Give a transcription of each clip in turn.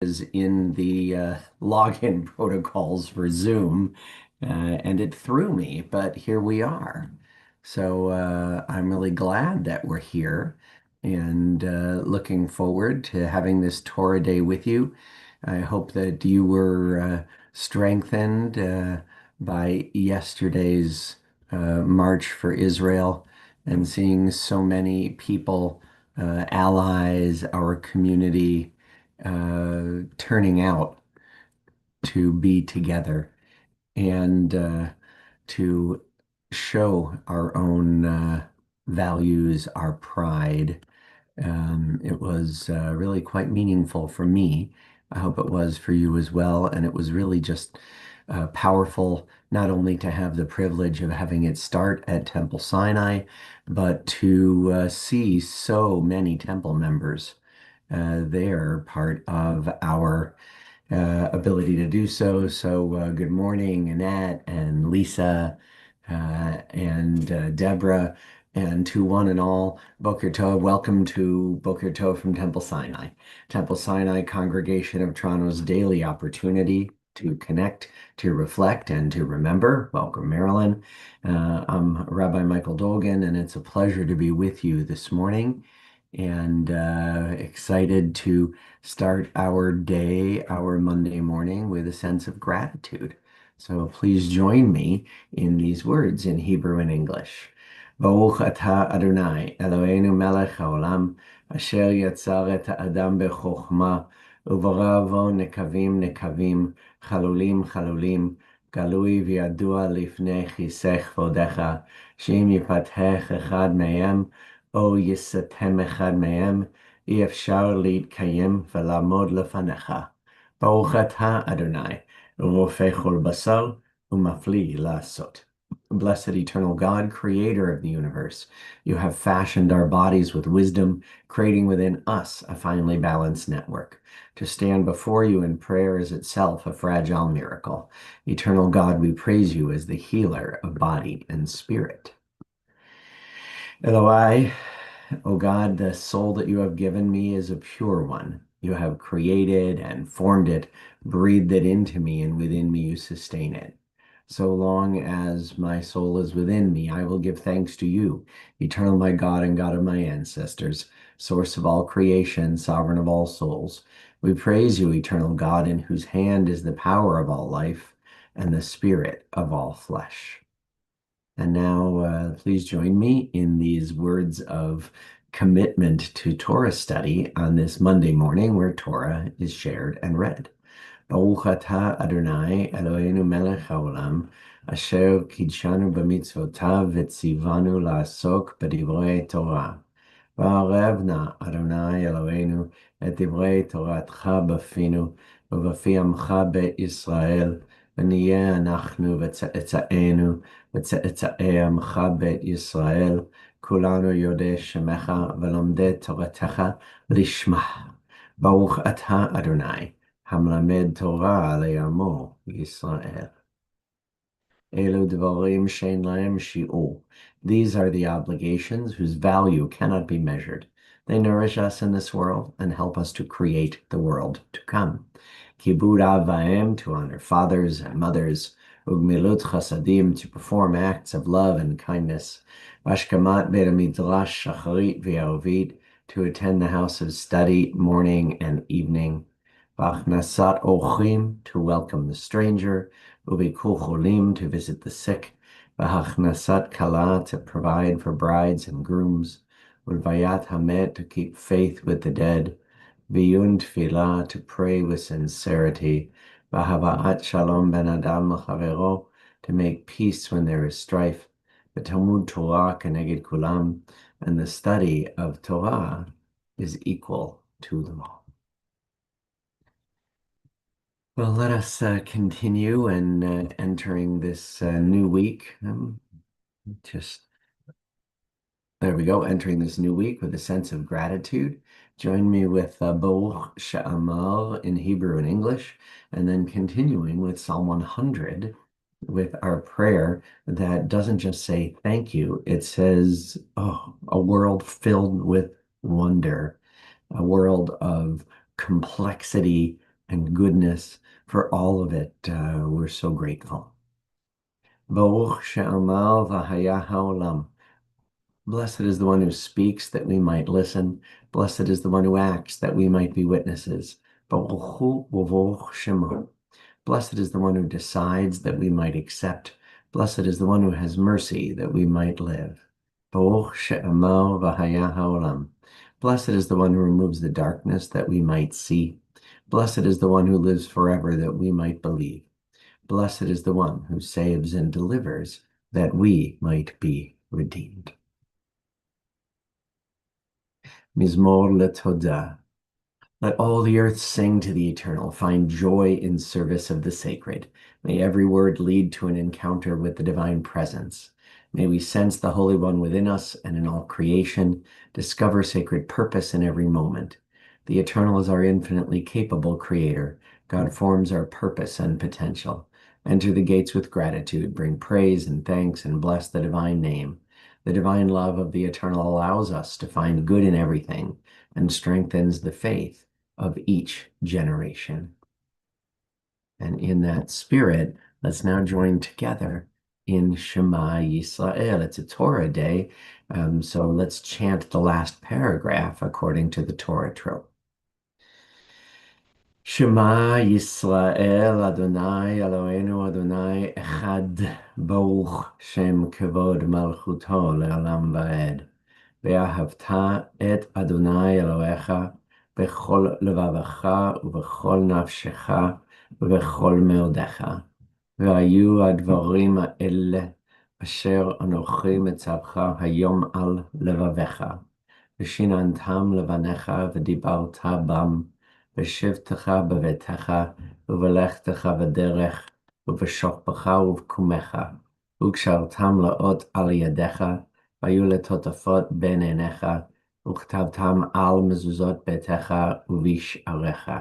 is in the login protocols for Zoom, and it threw me, but here we are. So I'm really glad that we're here and looking forward to having this Torah Day with you. I hope that you were strengthened by yesterday's March for Israel and seeing so many people, allies, our community turning out to be together and to show our own values, our pride. It was really quite meaningful for me. I hope it was for you as well. And it was really just powerful, not only to have the privilege of having it start at Temple Sinai, but to see so many temple members. They're part of our ability to do so. So, good morning, Annette and Lisa and Deborah, and to one and all, Boker Tov. Welcome to Boker Tov from Temple Sinai. Temple Sinai Congregation of Toronto's daily opportunity to connect, to reflect, and to remember. Welcome, Marilyn. I'm Rabbi Michael Dolgan, and it's a pleasure to be with you this morning and excited to start our day, our Monday morning, with a sense of gratitude. So please join me in these words in Hebrew and English. Baruch atah Adonai, Eloheinu melech haolam, asher yatzar et ha'adam bechokma, ubaravo nekavim nekavim, chalulim chalulim, galui v'yadua lifnei chisech vodecha, sheim yipatech echad mehem, o yisatem echad mehem, אי אפשר להתקיים ולעמוד לפניך. ברוך אתה, אדוני, רופא כל בשר ומפליא לעשות. Blessed eternal God, creator of the universe, you have fashioned our bodies with wisdom, creating within us a finely balanced network. To stand before you in prayer is itself a fragile miracle. Eternal God, we praise you as the healer of body and spirit. Eloi, O God, the soul that you have given me is a pure one. You have created and formed it, breathed it into me, and within me you sustain it. So long as my soul is within me, I will give thanks to you, eternal my God and God of my ancestors, source of all creation, sovereign of all souls. We praise you, eternal God, in whose hand is the power of all life and the spirit of all flesh. And now, please join me in these words of commitment to Torah study on this Monday morning where Torah is shared and read. Baruch atah Adonai Eloheinu melech haolam, asher kidshanu b'mitzvotav v'tzivanu la'asok b'divrei Torah. Va'arev na Adonai Eloheinu et divrei Toratcha b'finu ובפי עמך בית ישראל, ונהיה אנחנו וצאצאינו וצאצאי עמך בית ישראל, כולנו יודעי שמך ולומדי תורתך לשמה. ברוך אתה אדוני, המלמד תורה לעמו ישראל. אלו דברים שאין להם שיעור. These are the obligations whose value cannot be measured. They nourish us in this world and help us to create the world to come. Kibud av va'em, to honor fathers and mothers. Ugmilut chasadim, to perform acts of love and kindness. Vashkamat beit midrash shacharit v'yavit, to attend the house of study morning and evening. V'achnasat ochim, to welcome the stranger. Ubikur cholim, to visit the sick. V'achnasat kala, to provide for brides and grooms. Ulvayat hamet, to keep faith with the dead. V'yun tefillah, to pray with sincerity. V'hava'at shalom ben adam l'chavero, to make peace when there is strife. V'talmud Torah keneged kulam, and the study of Torah is equal to them all. Well, let us continue and entering this new week. There we go, entering this new week with a sense of gratitude. Join me with Baruch She'amar in Hebrew and English, and then continuing with Psalm 100 with our prayer that doesn't just say thank you, it says, oh, a world filled with wonder, a world of complexity and goodness, for all of it. We're so grateful. Baruch she'amar v'haya ha'olam. Blessed is the one who speaks that we might listen. Blessed is the one who acts that we might be witnesses. Baruch hu u'baruch shemo. Blessed is the one who decides that we might accept. Blessed is the one who has mercy that we might live. Baruch she'amar v'haya ha'olam. Blessed is the one who removes the darkness that we might see. Blessed is the one who lives forever that we might believe. Blessed is the one who saves and delivers that we might be redeemed. Mizmor LeTodah. Let all the earth sing to the eternal, find joy in service of the sacred. May every word lead to an encounter with the divine presence. May we sense the Holy One within us and in all creation, discover sacred purpose in every moment. The eternal is our infinitely capable creator. God forms our purpose and potential. Enter the gates with gratitude, bring praise and thanks, and bless the divine name. The divine love of the eternal allows us to find good in everything and strengthens the faith of each generation. And in that spirit, let's now join together in Shema Yisrael. It's a Torah day, so let's chant the last paragraph according to the Torah trope. Shema Yisrael Adonai Eloheinu Adonai Echad Baruch Shem Kevod Malchuto Le'olam Va'ed. ואהבת את אדוני אלוהיך בכל לבבך ובכל נפשך ובכל מאודך. והיו הדברים האלה אשר אנוכי מצווך היום על לבביך, ושיננתם לבניך ודיברת בם, בשבתך בביתך ובלכתך בדרך ובשוכבך ובקומך, וקשרתם לאות על ידיך, והיו לטוטפות בין עיניך, וכתבתם על מזוזות ביתך ובשעריך.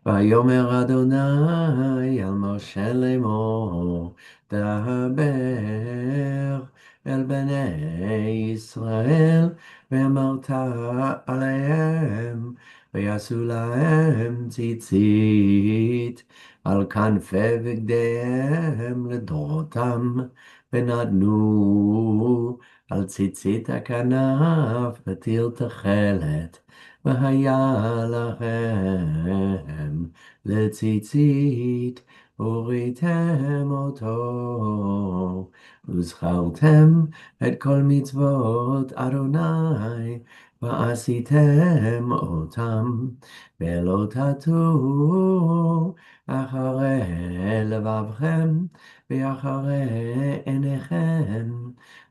ויאמר אדוני אל משה לאמור, דבר אל בני ישראל, ואמרת עליהם, ויעשו להם ציצית על כנפי בגדיהם לדורותם, ונתנו על ציצית הכנף ותיל תכלת, והיה לכם לציצית, וראיתם אותו, וזכרתם את כל מצוות אדוני, ועשיתם אותם, ולא תטו אחרי לבבכם, ואחרי עיניכם,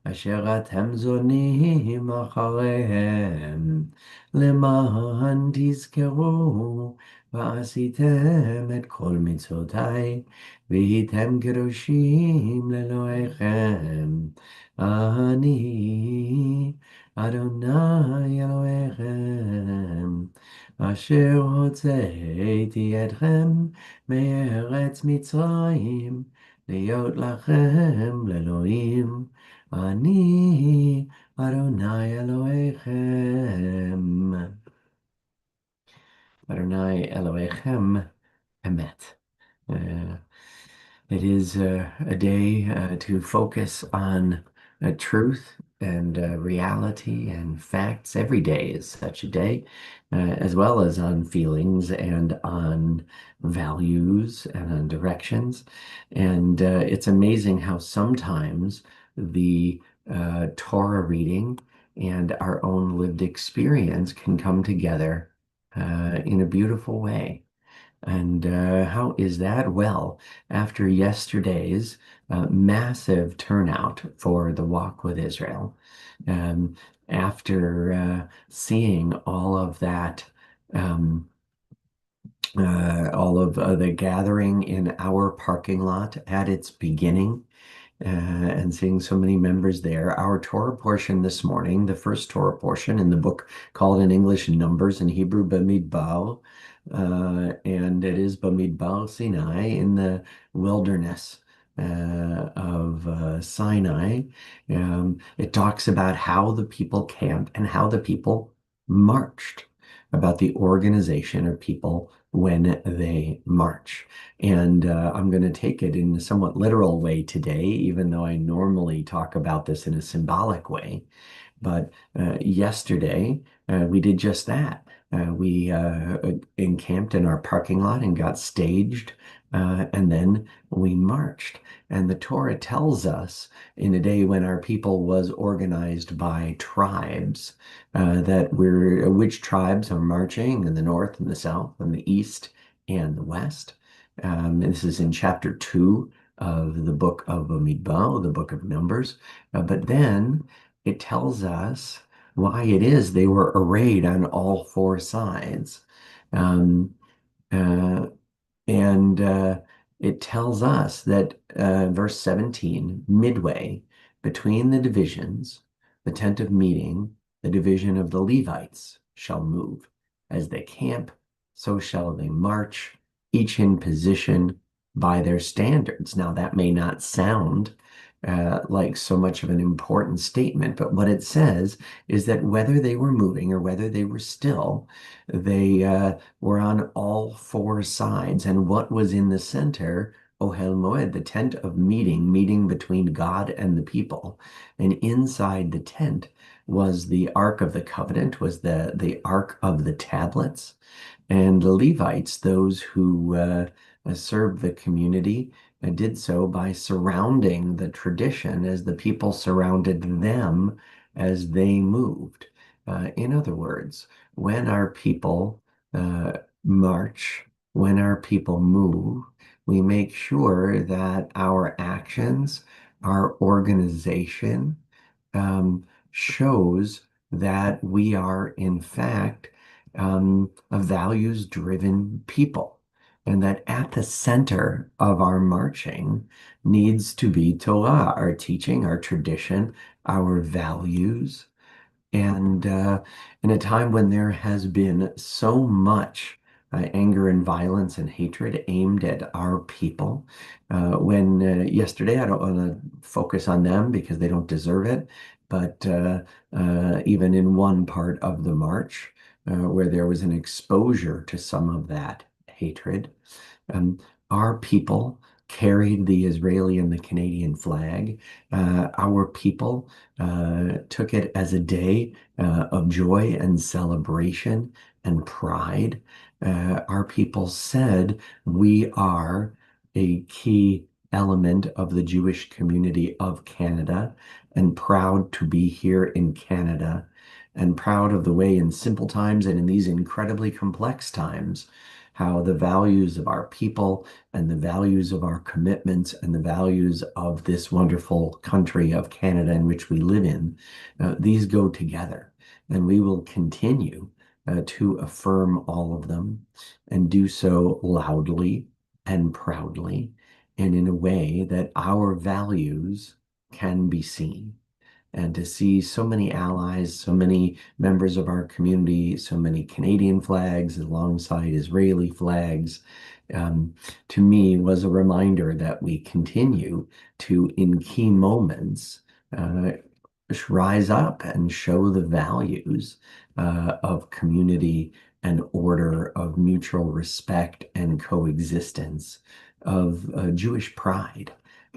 אשר אתם זונים אחריהם, למען תזכרו, ועשיתם את כל מצוותיי, והייתם קדושים לאלוהיכם. אני אדוני אלוהיכם, אשר הוצאתי אתכם מארץ מצרים, להיות לכם לאלוהים. אני אדוני אלוהיכם. Adonai Elohechem Emet. It is a day to focus on truth and reality and facts. Every day is such a day, as well as on feelings and on values and on directions. And it's amazing how sometimes the Torah reading and our own lived experience can come together in a beautiful way. And how is that? Well, after yesterday's massive turnout for the Walk with Israel, after seeing all of that, all of the gathering in our parking lot at its beginning, and seeing so many members there. Our Torah portion this morning, the first Torah portion in the book called in English Numbers, in Hebrew Bamidbar, and it is Bamidbar Sinai, in the wilderness of Sinai. It talks about how the people camped and how the people marched. about the organization of people when they march. And I'm going to take it in a somewhat literal way today, even though I normally talk about this in a symbolic way. But yesterday, we did just that. We encamped in our parking lot and got staged, and then we marched. And the Torah tells us in a day when our people was organized by tribes, that which tribes are marching in the north and the south and the east and the west. And this is in chapter 2 of the book of Bamidbar, the book of Numbers. But then it tells us why it is they were arrayed on all four sides. Um, uh, and it tells us that verse 17, midway between the divisions, the tent of meeting, the division of the Levites shall move. As they camp, so shall they march, each in position by their standards. Now, that may not sound like so much of an important statement, but what it says is that whether they were moving or whether they were still, they were on all four sides. And what was in the center? Ohel Moed, the tent of meeting between God and the people. And inside the tent was the Ark of the Covenant, was the Ark of the tablets. And the Levites, those who served the community, did so by surrounding the tradition as the people surrounded them as they moved. In other words, when our people march, when our people move, we make sure that our actions, our organization, shows that we are, in fact, a values-driven people, and that at the center of our marching needs to be Torah, our teaching, our tradition, our values. And in a time when there has been so much anger and violence and hatred aimed at our people, when yesterday, I don't want to focus on them because they don't deserve it, but even in one part of the march, where there was an exposure to some of that hatred, um, our people carried the Israeli and the Canadian flag. Our people took it as a day of joy and celebration and pride. Our people said, we are a key element of the Jewish community of Canada and proud to be here in Canada and proud of the way in simple times and in these incredibly complex times, how the values of our people and the values of our commitments and the values of this wonderful country of Canada in which we live in, these go together. And we will continue to affirm all of them and do so loudly and proudly and in a way that our values can be seen. And to see so many allies, so many members of our community, so many Canadian flags alongside Israeli flags, to me was a reminder that we continue to, in key moments, uh, rise up and show the values of community and order, of mutual respect and coexistence, of Jewish pride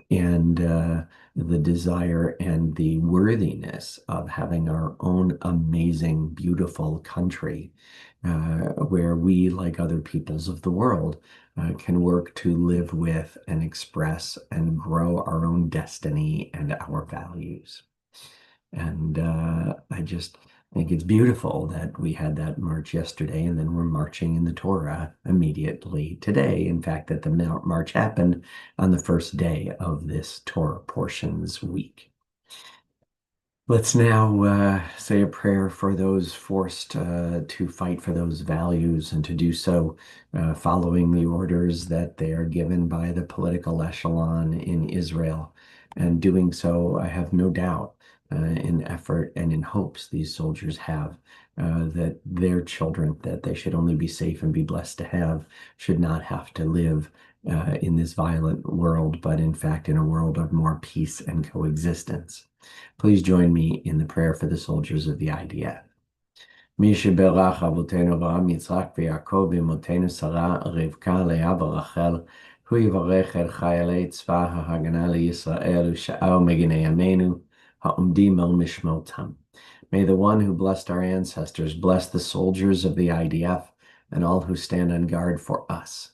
and the desire and the worthiness of having our own amazing, beautiful country, where we, like other peoples of the world, can work to live with and express and grow our own destiny and our values. And I just think it's beautiful that we had that march yesterday, and then we're marching in the Torah immediately today. In fact, that the march happened on the first day of this Torah portions week. Let's now say a prayer for those forced to fight for those values and to do so following the orders that they are given by the political echelon in Israel. And doing so, I have no doubt, in effort and in hopes these soldiers have, that their children, that they should only be safe and be blessed to have, should not have to live in this violent world, but in fact in a world of more peace and coexistence. Please join me in the prayer for the soldiers of the IDF. מי שברך אבותינו אברהם, יצחק ויעקב, אמותינו שרה, רבקה, לאה ורחל, הוא יברך את חיילי צבא ההגנה לישראל ושאר מגיני ימינו, העומדים על משמרתם. May the one who blessed our ancestors bless the soldiers of the IDF and all who stand on guard for us.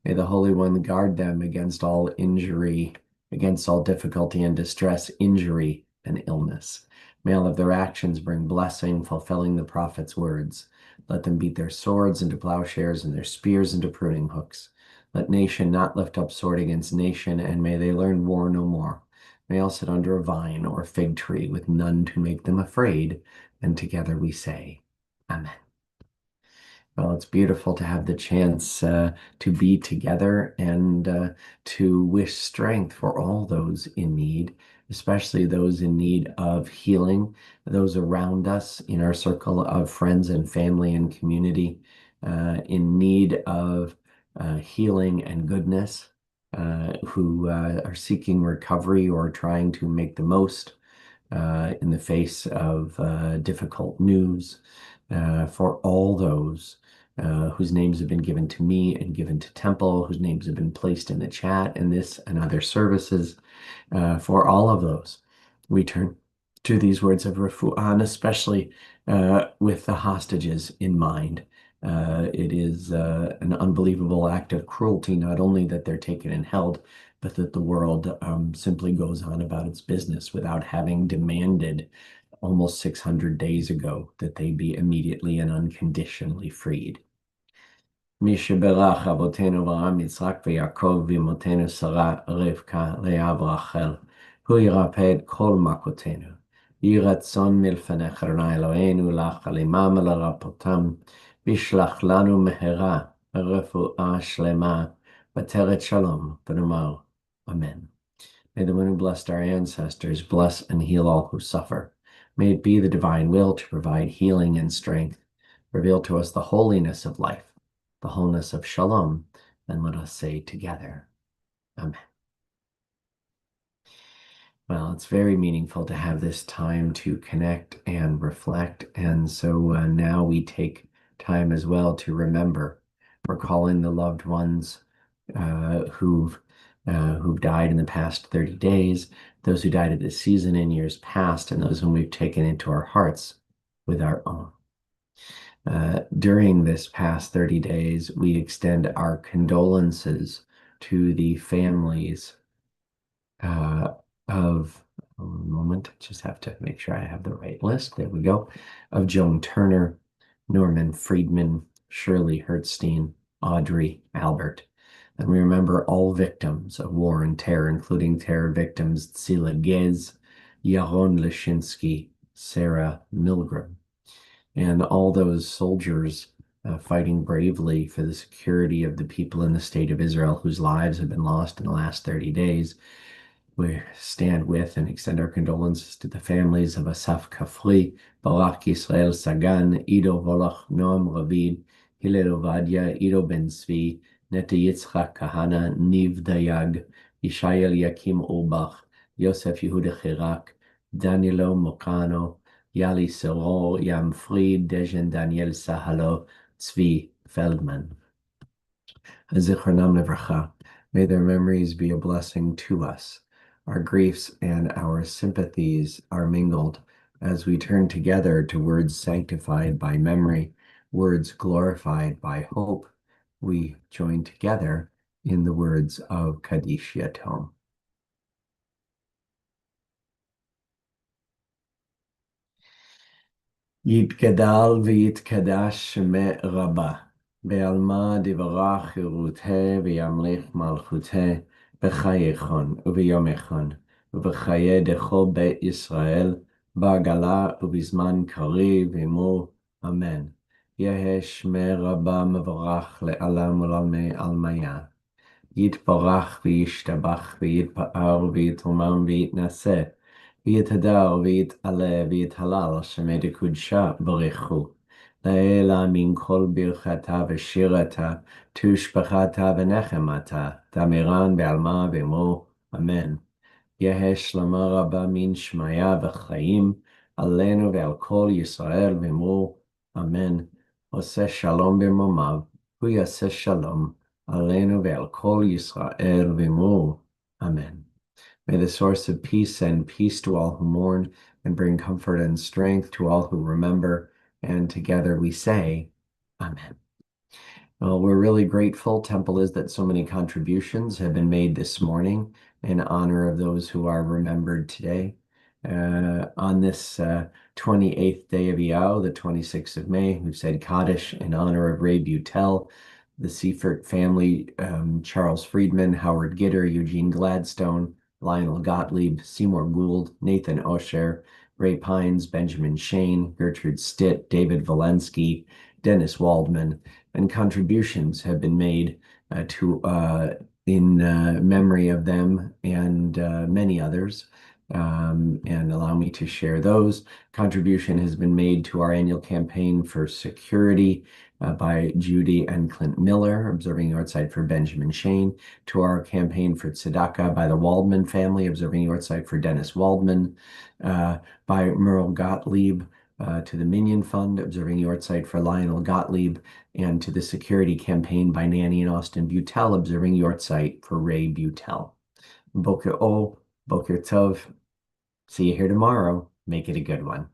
May the Holy One guard them against all injury, against all difficulty and distress, injury and illness. May all of their actions bring blessing, fulfilling the prophet's words. Let them beat their swords into plowshares and their spears into pruning hooks. Let nation not lift up sword against nation, and may they learn war no more. May all sit under a vine or fig tree with none to make them afraid, and together we say, Amen. Well, it's beautiful to have the chance to be together and to wish strength for all those in need, especially those in need of healing, those around us in our circle of friends and family and community, in need of healing and goodness, who are seeking recovery or trying to make the most in the face of difficult news, for all those whose names have been given to me and given to Temple, whose names have been placed in the chat and this and other services. For all of those, we turn to these words of refuah, especially with the hostages in mind. It is an unbelievable act of cruelty, not only that they're taken and held, but that the world simply goes on about its business without having demanded almost 600 days ago that they be immediately and unconditionally freed. מי שברך אבותינו אברהם, יצחק ויעקב ואמותינו שרה, רבקה, לאה ורחל, הוא ירפא את כל מכותינו. יהי רצון מלפניך, אדוני אלוהינו, לך עמם לרפאותם, וישלח לנו מהרה רפואה שלמה, ותרת שלום, ונאמר, Amen. May the one who blessed our ancestors bless and heal all who suffer. May it be the divine will to provide healing and strength. Reveal to us the holiness of life, the wholeness of shalom, and let us say together, Amen. Well, it's very meaningful to have this time to connect and reflect. And so now we take time as well to remember, recalling the loved ones who've died in the past 30 days, those who died at this season in years past, and those whom we've taken into our hearts with our own. During this past 30 days, we extend our condolences to the families of, a moment, just have to make sure I have the right list. There we go. Of Joan Turner, Norman Friedman, Shirley Hertzstein, Audrey Albert. And we remember all victims of war and terror, including terror victims Tsila Gez, Yaron Leshinsky, Sarah Milgram, and all those soldiers fighting bravely for the security of the people in the state of Israel whose lives have been lost in the last 30 days. We stand with and extend our condolences to the families of Asaf Kafri, Barak Israel Sagan, Ido Volach, Noam Ravid, Hillel Ovadia, Ido Ben Zvi, Neta Yitzchak Kahana, Niv Dayag, Yishayel Yakim Urbach, Yosef Yehuda Chirak, Danilo Mokano, Yali Soror, Yam Fried, Dejan Daniel Sahalo, Tzvi Feldman. Zichronam Levracha. May their memories be a blessing to us. Our griefs and our sympathies are mingled as we turn together to words sanctified by memory, words glorified by hope. We join together in the words of Kaddish Yatom. יתגדל ויתקדש שמי רבה, בעלמא דברה חירותה וימליך מלכותה, בחייכון וביומכון, ובחיי דכל בית ישראל, בעגלה ובזמן קריב עמו, אמן. יהא שמי רבה מבורך לעלם ולעולמי עלמיה. יתברך וישתבח ויתפאר ויתרומם ויתנשא, ויתהדר ויתעלה ויתהלל שמי דקודשה ברכו. לעילה מן כל ברכתה ושירתה, תושבחתה ונחמתה, תמירן בעלמה ועמו, אמן. יהא שלמה רבה מן שמיה וחיים, עלינו ועל כל ישראל ועמו, Amen. Oseh shalom b'momav, hu yaseh shalom, aleinu ve'al kol Yisrael v'mu. Amen. May the source of peace send peace to all who mourn and bring comfort and strength to all who remember. And together we say, Amen. Well, we're really grateful, Temple is, that so many contributions have been made this morning in honor of those who are remembered today. On this 28th day of Iyar, the 26th of May, we've said Kaddish in honor of Ray Butel, the Seifert family, Charles Friedman, Howard Gitter, Eugene Gladstone, Lionel Gottlieb, Seymour Gould, Nathan Osher, Ray Pines, Benjamin Shane, Gertrude Stitt, David Valensky, Dennis Waldman, and contributions have been made to in memory of them and many others. And allow me to share those. Contribution has been made to our annual campaign for security by Judy and Clint Miller, observing Yahrzeit for Benjamin Shane, to our campaign for Tzedakah by the Waldman family, observing Yahrzeit for Dennis Waldman, by Merle Gottlieb, to the Minion Fund, observing Yahrzeit for Lionel Gottlieb, and to the Security Campaign by Nanny and Austin Butel, observing Yahrzeit for Ray Butel. Boker Tov. See you here tomorrow. Make it a good one.